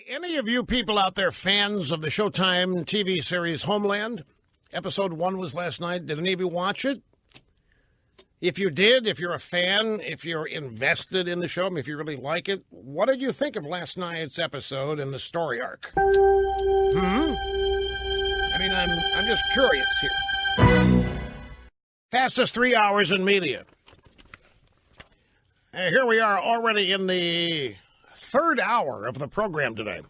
Any of you people out there fans of the Showtime TV series Homeland? Episode 1 was last night. Did any of you watch it? If you did, if you're a fan, if you're invested in the show, if you really like it, what did you think of last night's episode and the story arc? I'm just curious here. Fastest 3 hours in media. And here we are already in the third hour of the program today.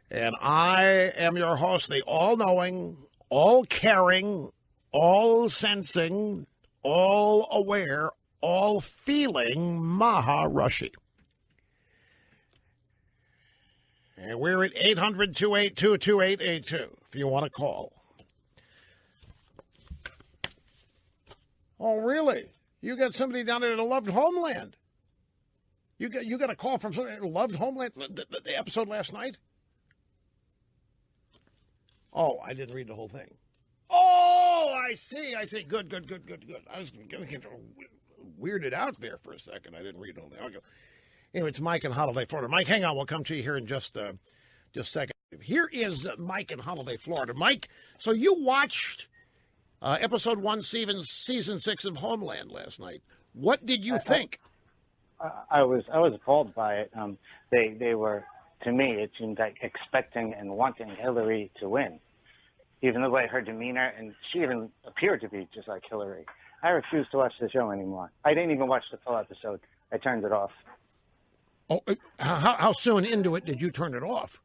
And I am your host, the all-knowing, all-caring, all-sensing, all-aware, all-feeling Maharishi. And we're at 800-282-2882 if you want to call. Oh, really? You got somebody down there that loved Homeland. You got a call from somebody that loved Homeland, the episode last night? Oh, I didn't read the whole thing. Oh, I see. Good. I was getting weirded out there for a second. I didn't read the whole thing. Okay. Anyway, it's Mike in Holiday, Florida. Mike, hang on. We'll come to you here in just a second. Here is Mike in Holiday, Florida. Mike, so you watched episode 1, season 6 of Homeland last night. What did you think? I was appalled by it. They were, to me, it seemed like expecting and wanting Hillary to win. Even the way her demeanor, and she even appeared to be just like Hillary. I refused to watch the show anymore. I didn't even watch the full episode. I turned it off. Oh, how soon into it did you turn it off?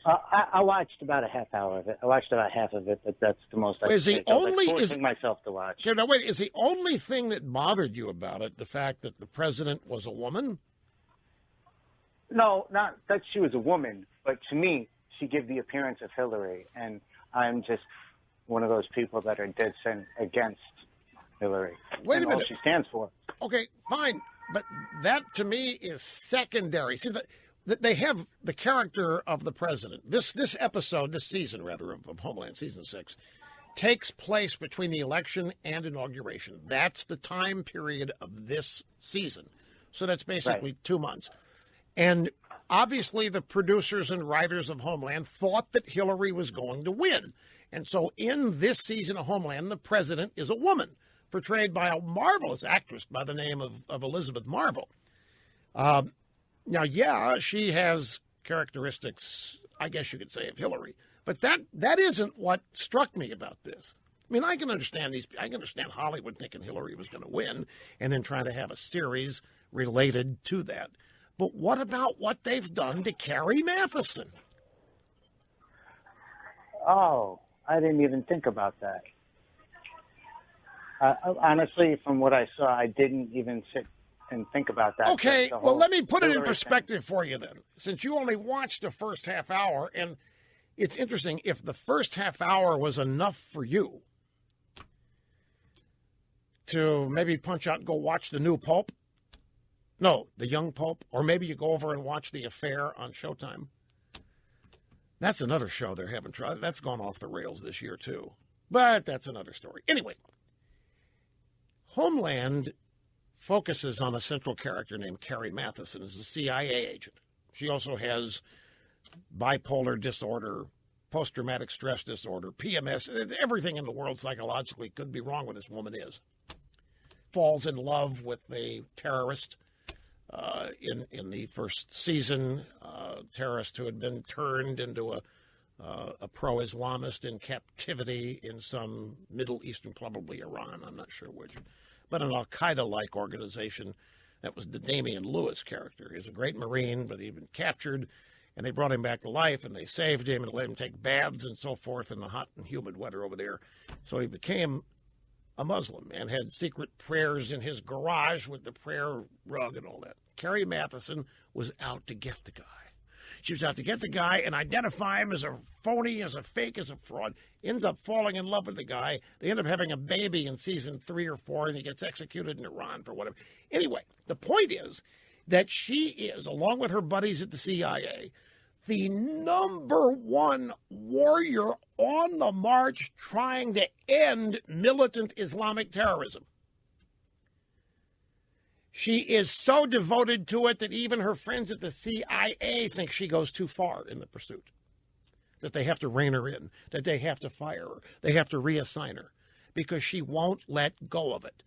I watched about a half hour of it. I watched about half of it, but that's the most I could. I was forcing myself to watch. Okay, now wait, is the only thing that bothered you about it the fact that the president was a woman? No, not that she was a woman, but to me, she gave the appearance of Hillary, and I'm just one of those people that are dead set against Hillary. Wait a minute. All she stands for. Okay, fine, but that to me is secondary. See, they have the character of the president. This episode, this season rather, of Homeland, season 6, takes place between the election and inauguration. That's the time period of this season. So that's basically 2 months. And obviously the producers and writers of Homeland thought that Hillary was going to win. And so in this season of Homeland, the president is a woman, portrayed by a marvelous actress by the name of Elizabeth Marvel. Now, yeah, she has characteristics, I guess you could say, of Hillary. But that isn't what struck me about this. I mean, I can understand Hollywood thinking Hillary was going to win and then trying to have a series related to that. But what about what they've done to Carrie Mathison? Oh, I didn't even think about that. Honestly, from what I saw, I didn't even sit and think about that. Okay, well, let me put it in perspective for you then, since you only watched the first half hour, and it's interesting, if the first half hour was enough for you to maybe punch out and go watch The New Pope, no, The Young Pope, or maybe you go over and watch The Affair on Showtime. That's another show they're having tried. That's gone off the rails this year, too. But that's another story. Anyway, Homeland focuses on a central character named Carrie Mathison as a CIA agent. She also has bipolar disorder, post-traumatic stress disorder, PMS. Everything in the world psychologically could be wrong with this woman is. Falls in love with a terrorist in the first season, terrorist who had been turned into a pro-Islamist in captivity in some Middle Eastern, probably Iran, I'm not sure which, but an Al-Qaeda-like organization. That was the Damian Lewis character. He was a great Marine, but he'd been captured, and they brought him back to life, and they saved him and let him take baths and so forth in the hot and humid weather over there. So he became a Muslim and had secret prayers in his garage with the prayer rug and all that. Carrie Mathison was out to get the guy. She was out to get the guy and identify him as a phony, as a fake, as a fraud. Ends up falling in love with the guy. They end up having a baby in season 3 or 4, and he gets executed in Iran for whatever. Anyway, the point is that she is, along with her buddies at the CIA, the #1 warrior on the march trying to end militant Islamic terrorism. She is so devoted to it that even her friends at the CIA think she goes too far in the pursuit, that they have to rein her in, that they have to fire her, they have to reassign her, because she won't let go of it.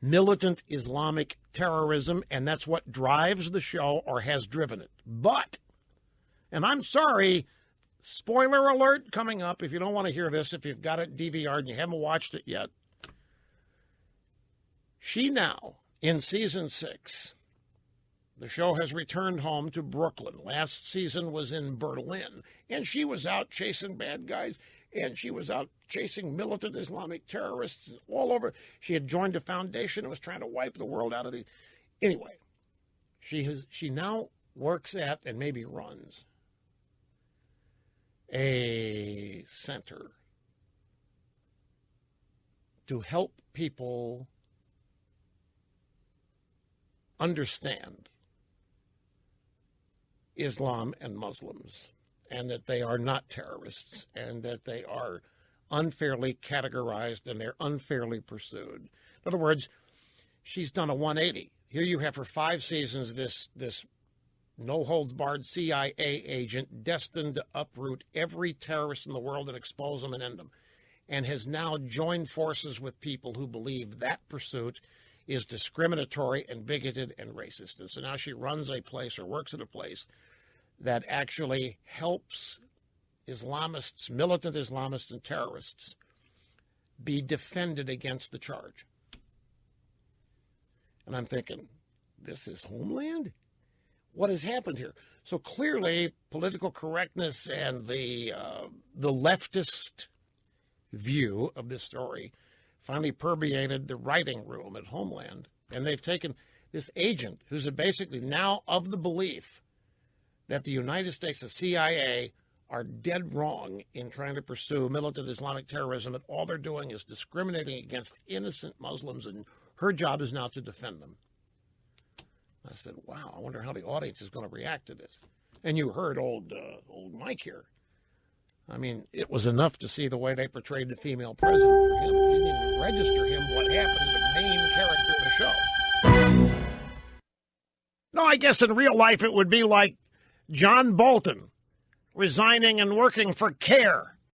Militant Islamic terrorism, and that's what drives the show or has driven it. But, and I'm sorry, spoiler alert coming up, if you don't want to hear this, if you've got it DVR'd and you haven't watched it yet, she now, in season 6, the show has returned home to Brooklyn. Last season was in Berlin, and she was out chasing bad guys, and she was out chasing militant Islamic terrorists all over. She had joined a foundation and was trying to wipe the world out of the... Anyway, she now works at, and maybe runs, a center to help people understand Islam and Muslims, and that they are not terrorists, and that they are unfairly categorized and they're unfairly pursued. In other words, she's done a 180. Here you have for 5 seasons this no-holds-barred CIA agent destined to uproot every terrorist in the world and expose them and end them, and has now joined forces with people who believe that pursuit is discriminatory and bigoted and racist. And so now she runs a place, or works at a place, that actually helps Islamists, militant Islamists and terrorists, be defended against the charge. And I'm thinking, this is Homeland? What has happened here? So clearly, political correctness and the leftist view of this story finally permeated the writing room at Homeland. And they've taken this agent, who's basically now of the belief that the United States, the CIA, are dead wrong in trying to pursue militant Islamic terrorism, and all they're doing is discriminating against innocent Muslims, and her job is now to defend them. I said, wow, I wonder how the audience is going to react to this. And you heard old Mike here. I mean, it was enough to see the way they portrayed the female president for him. They didn't even register him what happened to the main character of the show. No, I guess in real life it would be like John Bolton resigning and working for CARE.